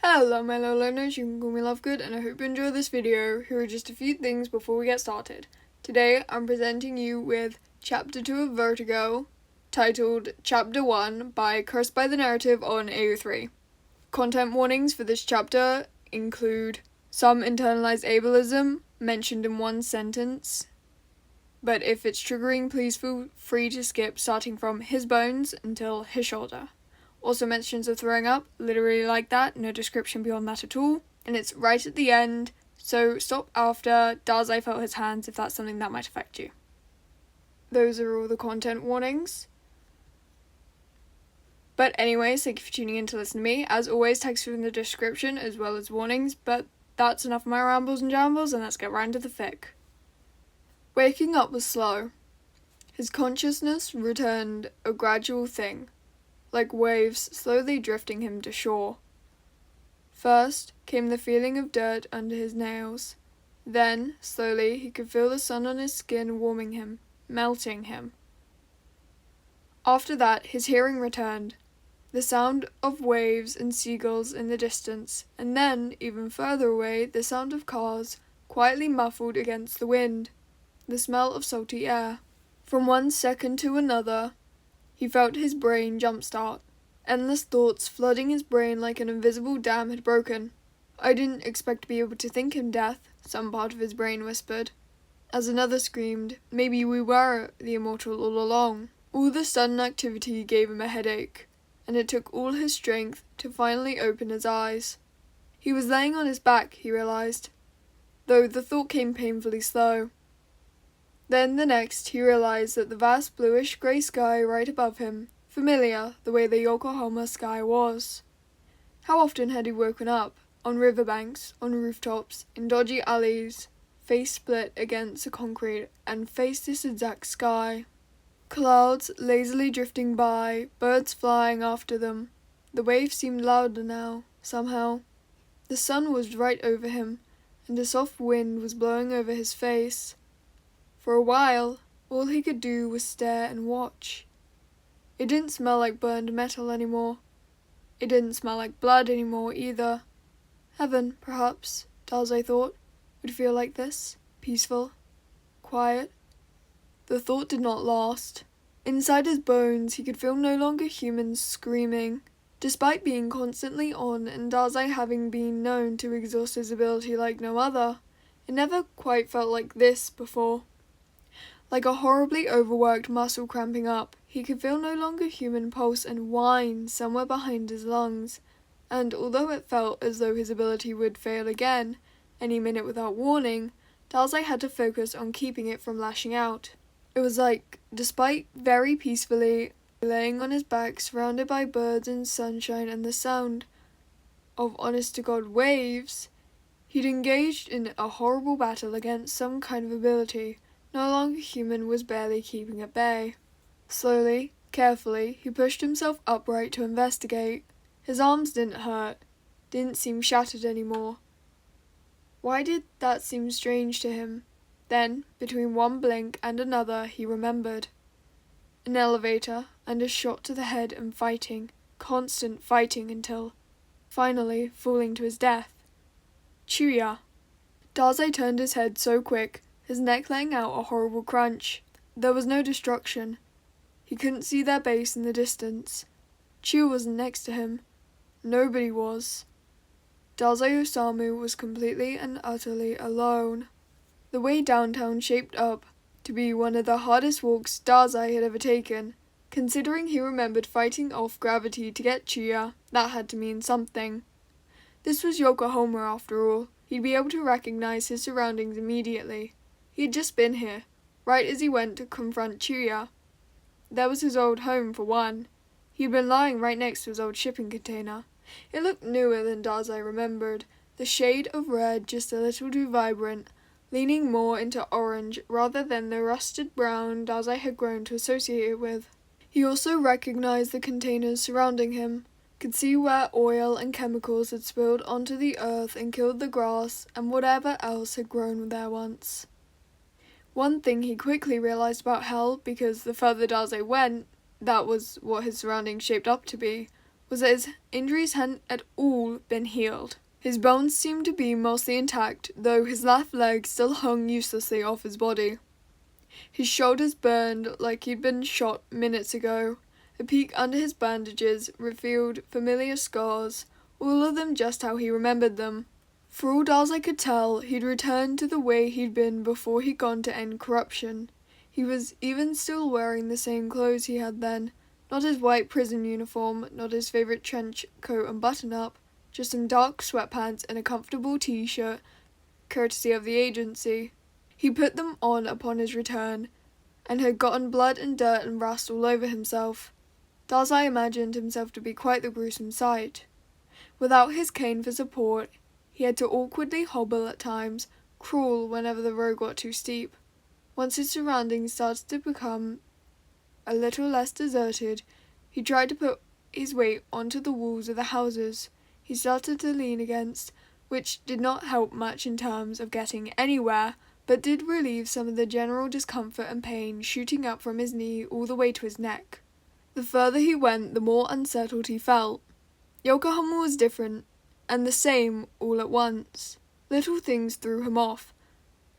Hello my little learners, you can call me Lovegood, and I hope you enjoy this video. Here are just a few things before we get started. Today I'm presenting you with Chapter 2 of Vertigo, titled Chapter 1 by cursedbythenarrative on AO3. Content warnings for this chapter include some internalized ableism mentioned in one sentence, but if it's triggering, please feel free to skip starting from his bones until his shoulder. Also mentions of throwing up, literally like that, no description beyond that at all. And it's right at the end, so stop after Dazai felt his hands if that's something that might affect you. Those are all the content warnings. But anyways, thank you for tuning in to listen to me. As always, text in the description as well as warnings, but that's enough of my rambles and jambles, and let's get right into the fic. Waking up was slow. His consciousness returned a gradual thing, like waves slowly drifting him to shore. First came the feeling of dirt under his nails. Then, slowly, he could feel the sun on his skin warming him, melting him. After that, his hearing returned, the sound of waves and seagulls in the distance, and then, even further away, the sound of cars, quietly muffled against the wind, the smell of salty air. From one second to another, he felt his brain jumpstart, endless thoughts flooding his brain like an invisible dam had broken. I didn't expect to be able to think in death, some part of his brain whispered, as another screamed, maybe we were the immortal all along. All the sudden activity gave him a headache, and it took all his strength to finally open his eyes. He was laying on his back, he realized, though the thought came painfully slow. Then the next, he realized that the vast bluish-grey sky right above him, familiar the way the Yokohama sky was. How often had he woken up, on riverbanks, on rooftops, in dodgy alleys, face split against the concrete, and faced this exact sky. Clouds lazily drifting by, birds flying after them. The waves seemed louder now, somehow. The sun was right over him, and a soft wind was blowing over his face. For a while, all he could do was stare and watch. It didn't smell like burned metal anymore. It didn't smell like blood anymore either. Heaven, perhaps, Dazai thought, would feel like this, peaceful, quiet. The thought did not last. Inside his bones, he could feel no longer humans screaming. Despite being constantly on and Dazai having been known to exhaust his ability like no other, it never quite felt like this before. Like a horribly overworked muscle cramping up, he could feel no longer human pulse and whine somewhere behind his lungs, and although it felt as though his ability would fail again, any minute without warning, Dazai had to focus on keeping it from lashing out. It was like, despite very peacefully laying on his back surrounded by birds and sunshine and the sound of honest-to-God waves, he'd engaged in a horrible battle against some kind of ability no longer human was barely keeping at bay. Slowly, carefully, he pushed himself upright to investigate. His arms didn't hurt, didn't seem shattered anymore. Why did that seem strange to him? Then, between one blink and another, he remembered. An elevator, and a shot to the head and fighting, constant fighting until, finally, falling to his death. Chuuya. Dazai turned his head so quick, his neck letting out a horrible crunch. There was no destruction. He couldn't see their base in the distance. Chuuya wasn't next to him. Nobody was. Dazai Osamu was completely and utterly alone. The way downtown shaped up to be one of the hardest walks Dazai had ever taken. Considering he remembered fighting off gravity to get Chuuya, that had to mean something. This was Yokohama after all. He'd be able to recognize his surroundings immediately. He had just been here, right as he went to confront Chuuya. There was his old home, for one. He'd been lying right next to his old shipping container. It looked newer than Dazai remembered, the shade of red just a little too vibrant, leaning more into orange rather than the rusted brown Dazai had grown to associate it with. He also recognized the containers surrounding him, could see where oil and chemicals had spilled onto the earth and killed the grass and whatever else had grown there once. One thing he quickly realized about hell, because the further Dazai went, that was what his surroundings shaped up to be, was that his injuries hadn't at all been healed. His bones seemed to be mostly intact, though his left leg still hung uselessly off his body. His shoulders burned like he'd been shot minutes ago. A peek under his bandages revealed familiar scars, all of them just how he remembered them. For all Dazai could tell, he'd returned to the way he'd been before he'd gone to end corruption. He was even still wearing the same clothes he had then. Not his white prison uniform, not his favourite trench coat and button-up, just some dark sweatpants and a comfortable t-shirt, courtesy of the agency. He put them on upon his return, and had gotten blood and dirt and rust all over himself. Dazai imagined himself to be quite the gruesome sight. Without his cane for support, he had to awkwardly hobble at times, crawl whenever the road got too steep. Once his surroundings started to become a little less deserted, he tried to put his weight onto the walls of the houses he started to lean against, which did not help much in terms of getting anywhere, but did relieve some of the general discomfort and pain shooting up from his knee all the way to his neck. The further he went, the more unsettled he felt. Yokohama was different, and the same all at once. Little things threw him off.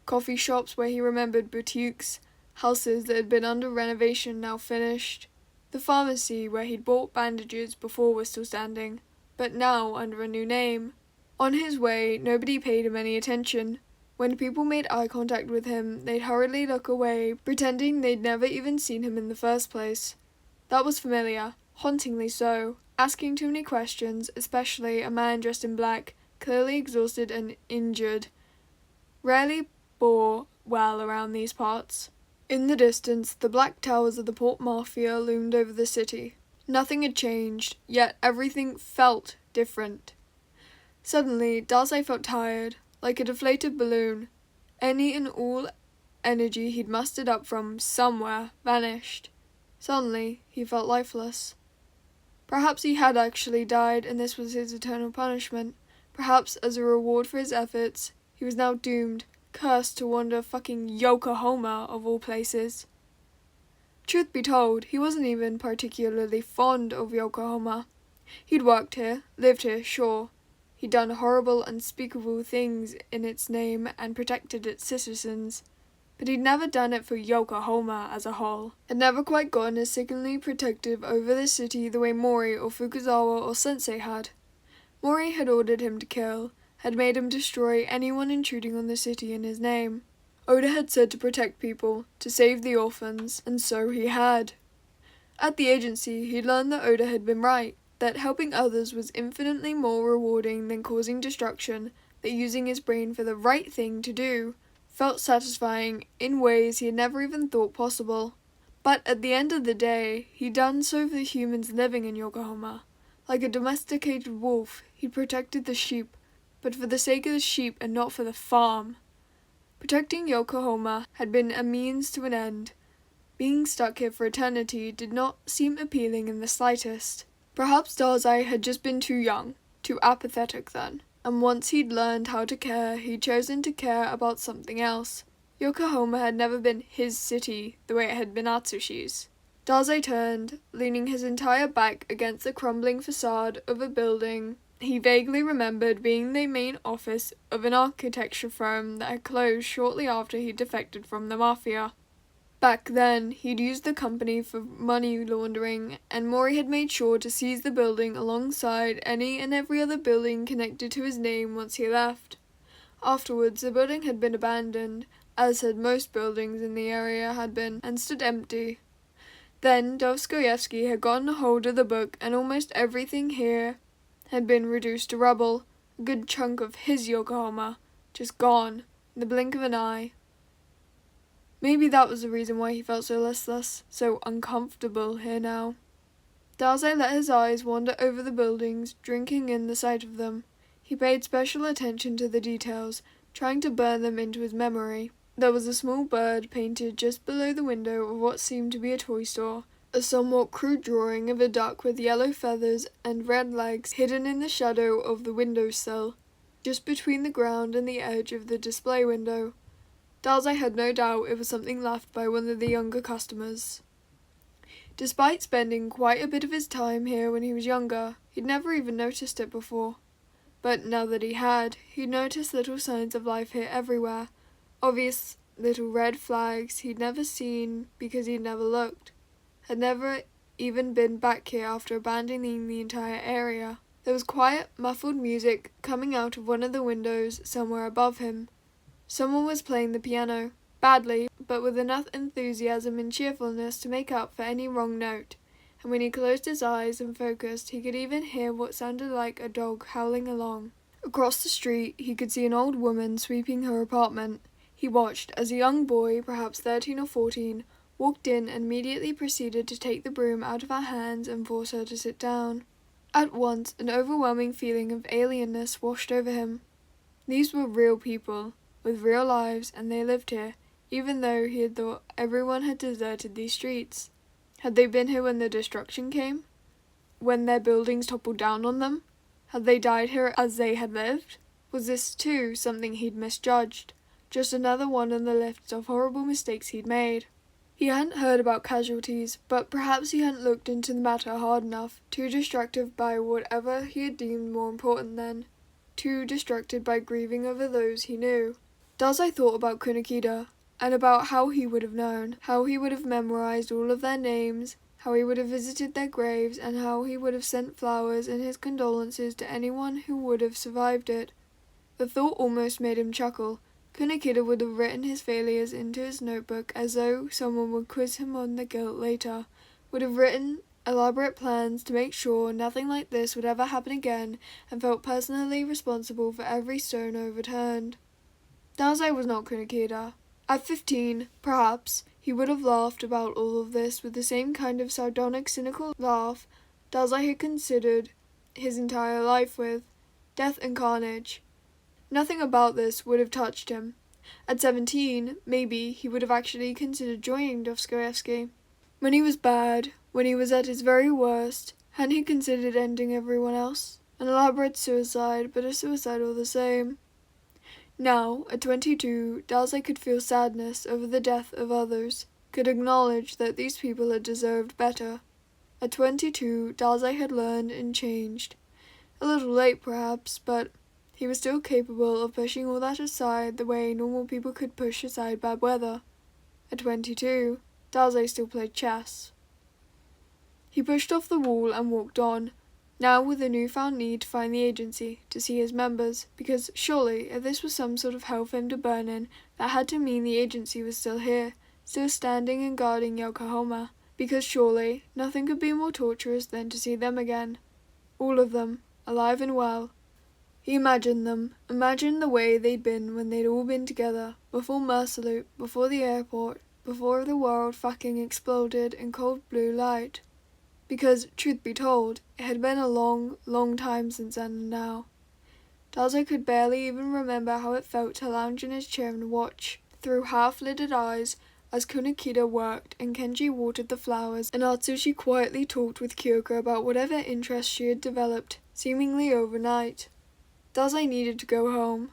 Coffee shops where he remembered boutiques, houses that had been under renovation now finished. The pharmacy where he'd bought bandages before was still standing, but now under a new name. On his way, nobody paid him any attention. When people made eye contact with him, they'd hurriedly look away, pretending they'd never even seen him in the first place. That was familiar, hauntingly so. Asking too many questions, especially a man dressed in black, clearly exhausted and injured, rarely bore well around these parts. In the distance, the black towers of the Port Mafia loomed over the city. Nothing had changed, yet everything felt different. Suddenly, Dazai felt tired, like a deflated balloon. Any and all energy he'd mustered up from somewhere vanished. Suddenly, he felt lifeless. Perhaps he had actually died, and this was his eternal punishment. Perhaps, as a reward for his efforts, he was now doomed, cursed to wander fucking Yokohama, of all places. Truth be told, he wasn't even particularly fond of Yokohama. He'd worked here, lived here, sure. He'd done horrible, unspeakable things in its name and protected its citizens. But he'd never done it for Yokohama as a whole. Had never quite gotten as sickeningly protective over the city the way Mori or Fukuzawa or Sensei had. Mori had ordered him to kill, had made him destroy anyone intruding on the city in his name. Oda had said to protect people, to save the orphans, and so he had. At the agency, he'd learned that Oda had been right, that helping others was infinitely more rewarding than causing destruction, that using his brain for the right thing to do felt satisfying in ways he had never even thought possible. But at the end of the day, he'd done so for the humans living in Yokohama. Like a domesticated wolf, he'd protected the sheep, but for the sake of the sheep and not for the farm. Protecting Yokohama had been a means to an end. Being stuck here for eternity did not seem appealing in the slightest. Perhaps Dazai had just been too young, too apathetic then, and once he'd learned how to care, he'd chosen to care about something else. Yokohama had never been his city the way it had been Atsushi's. Dazai turned, leaning his entire back against the crumbling facade of a building he vaguely remembered being the main office of an architecture firm that had closed shortly after he'd defected from the Mafia. Back then, he'd used the company for money laundering, and Mori had made sure to seize the building alongside any and every other building connected to his name once he left. Afterwards, the building had been abandoned, as had most buildings in the area had been, and stood empty. Then Dostoevsky had gotten a hold of the book, and almost everything here had been reduced to rubble. A good chunk of his Yokohama, just gone, in the blink of an eye. Maybe that was the reason why he felt so listless, so uncomfortable here now. Dazai let his eyes wander over the buildings, drinking in the sight of them. He paid special attention to the details, trying to burn them into his memory. There was a small bird painted just below the window of what seemed to be a toy store, a somewhat crude drawing of a duck with yellow feathers and red legs hidden in the shadow of the windowsill, just between the ground and the edge of the display window. Dazai had no doubt it was something left by one of the younger customers. Despite spending quite a bit of his time here when he was younger, he'd never even noticed it before. But now that he had, he'd noticed little signs of life here everywhere, obvious little red flags he'd never seen because he'd never looked, had never even been back here after abandoning the entire area. There was quiet, muffled music coming out of one of the windows somewhere above him. Someone was playing the piano, badly, but with enough enthusiasm and cheerfulness to make up for any wrong note, and when he closed his eyes and focused, he could even hear what sounded like a dog howling along. Across the street, he could see an old woman sweeping her apartment. He watched as a young boy, perhaps 13 or 14, walked in and immediately proceeded to take the broom out of her hands and force her to sit down. At once, an overwhelming feeling of alienness washed over him. These were real people, with real lives, and they lived here, even though he had thought everyone had deserted these streets. Had they been here when the destruction came? When their buildings toppled down on them? Had they died here as they had lived? Was this, too, something he'd misjudged? Just another one on the list of horrible mistakes he'd made. He hadn't heard about casualties, but perhaps he hadn't looked into the matter hard enough, too distracted by whatever he had deemed more important then, too distracted by grieving over those he knew. Dazai thought about Kunakida, and about how he would have known, how he would have memorized all of their names, how he would have visited their graves, and how he would have sent flowers and his condolences to anyone who would have survived it. The thought almost made him chuckle. Kunakida would have written his failures into his notebook as though someone would quiz him on the guilt later, would have written elaborate plans to make sure nothing like this would ever happen again, and felt personally responsible for every stone overturned. Dazai was not Kunakida. At 15, perhaps, he would have laughed about all of this with the same kind of sardonic, cynical laugh Dazai had considered his entire life with, death and carnage. Nothing about this would have touched him. At 17, maybe, he would have actually considered joining Dostoevsky. When he was bad, when he was at his very worst, hadn't he considered ending everyone else? An elaborate suicide, but a suicide all the same. Now, at 22, Dazai could feel sadness over the death of others, could acknowledge that these people had deserved better. At 22, Dazai had learned and changed. A little late, perhaps, but he was still capable of pushing all that aside the way normal people could push aside bad weather. At 22, Dazai still played chess. He pushed off the wall and walked on, now with a newfound need to find the agency, to see his members, because surely, if this was some sort of hell for him to burn in, that had to mean the agency was still here, still standing and guarding Yokohama, because surely nothing could be more torturous than to see them again. All of them, alive and well. He imagined them, imagined the way they'd been when they'd all been together, before Mersalute, before the airport, before the world fucking exploded in cold blue light. Because, truth be told, it had been a long, long time since then and now. Dazai could barely even remember how it felt to lounge in his chair and watch, through half-lidded eyes, as Kunakida worked and Kenji watered the flowers and Atsushi quietly talked with Kyoko about whatever interest she had developed, seemingly overnight. Dazai needed to go home.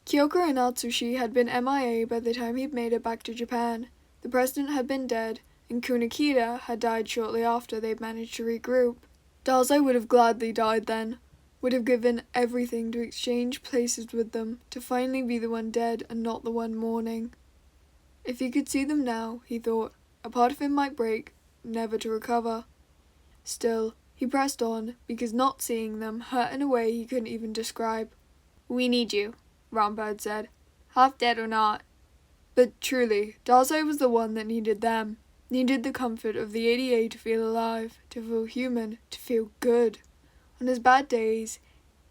Kyoko and Atsushi had been MIA by the time he'd made it back to Japan. The president had been dead, and Kunakida had died shortly after they'd managed to regroup. Dazai would have gladly died then, would have given everything to exchange places with them, to finally be the one dead and not the one mourning. If he could see them now, he thought, a part of him might break, never to recover. Still, he pressed on, because not seeing them hurt in a way he couldn't even describe. "We need you," Roundbird said, "half dead or not." But truly, Dazai was the one that needed them. Needed the comfort of the ADA to feel alive, to feel human, to feel good. On his bad days,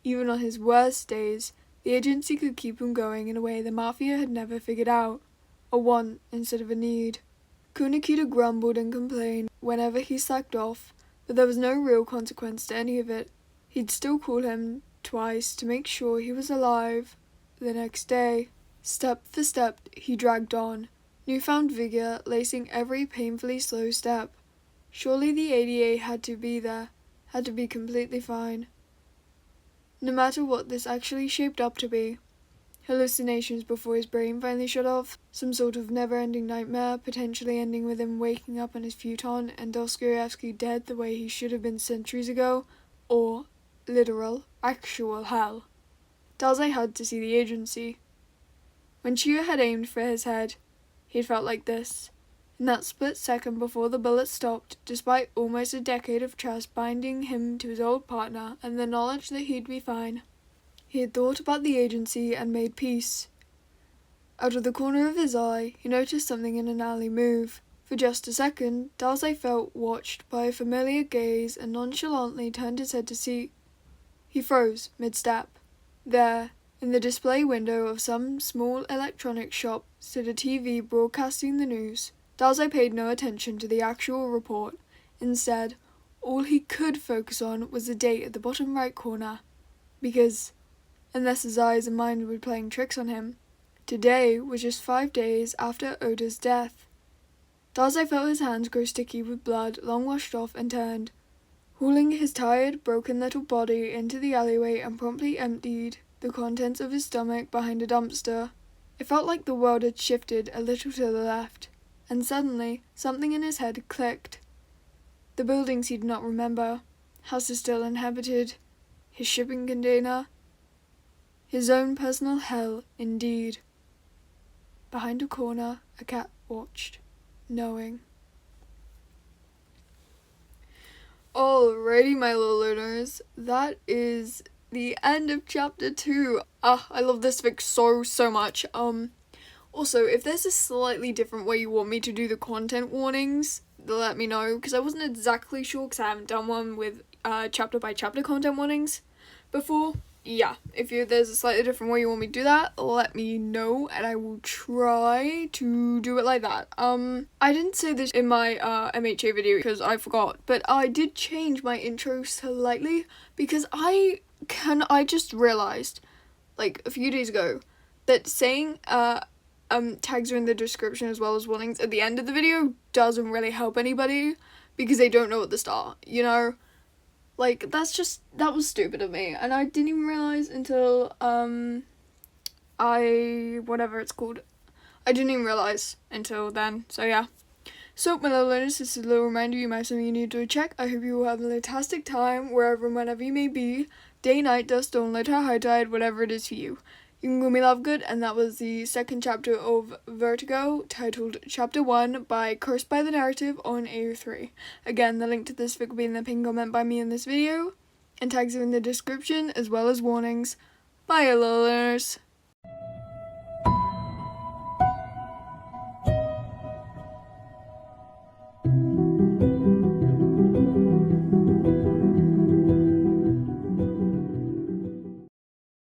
even on his worst days, the agency could keep him going in a way the Mafia had never figured out. A want instead of a need. Kunakida grumbled and complained whenever he slacked off, but there was no real consequence to any of it. He'd still call him twice to make sure he was alive the next day. Step for step, he dragged on. Newfound vigor lacing every painfully slow step. Surely the ADA had to be there, had to be completely fine. No matter what this actually shaped up to be. hallucinations before his brain finally shut off, some sort of never-ending nightmare, potentially ending with him waking up on his futon and Dostoevsky dead the way he should have been centuries ago, or literal, actual hell. Dazai had to see the agency. When Chuuya had aimed for his head, he had felt like this. In that split second before the bullet stopped, despite almost a decade of trust binding him to his old partner and the knowledge that he'd be fine, he had thought about the agency and made peace. Out of the corner of his eye, he noticed something in an alley move. For just a second, Dazai felt watched by a familiar gaze and nonchalantly turned his head to see. He froze mid-step. There, in the display window of some small electronics shop, stood a TV broadcasting the news. Dazai paid no attention to the actual report. Instead, all he could focus on was the date at the bottom right corner. Because, unless his eyes and mind were playing tricks on him, today was just 5 days after Oda's death. Dazai felt his hands grow sticky with blood long washed off and turned, hauling his tired, broken little body into the alleyway and promptly emptied the contents of his stomach behind a dumpster. It felt like the world had shifted a little to the left, and suddenly something in his head clicked. The buildings he did not remember, houses still inhabited, his shipping container, his own personal hell indeed. Behind a corner, a cat watched, knowing. Alrighty, my little learners, that is the end of chapter 2. I love this fic so much. Also, if there's a slightly different way you want me to do the content warnings, let me know, because I wasn't exactly sure, because I haven't done one with chapter by chapter content warnings before. Yeah, if there's a slightly different way you want me to do that, let me know, and I will try to do it like that. I didn't say this in my MHA video because I forgot, but I did change my intro slightly because I just realized, like, a few days ago, that saying tags are in the description as well as warnings at the end of the video doesn't really help anybody because they don't know at the start, you know? Like, that was stupid of me, and I didn't even realize until, whatever it's called. I didn't even realize until then, so yeah. So, my little learners, this is a little reminder you might have something you need to check. I hope you will have a fantastic time, wherever and whenever you may be. Day, night, dust, storm, low tide, high tide, whatever it is for you. You can call me Lovegood, and that was the second chapter of Vertigo, titled Chapter 1 by Cursedbythenarrative on AO3. Again, the link to this fic will be in the pinned comment by me in this video, and tags are in the description, as well as warnings. Bye, little learners.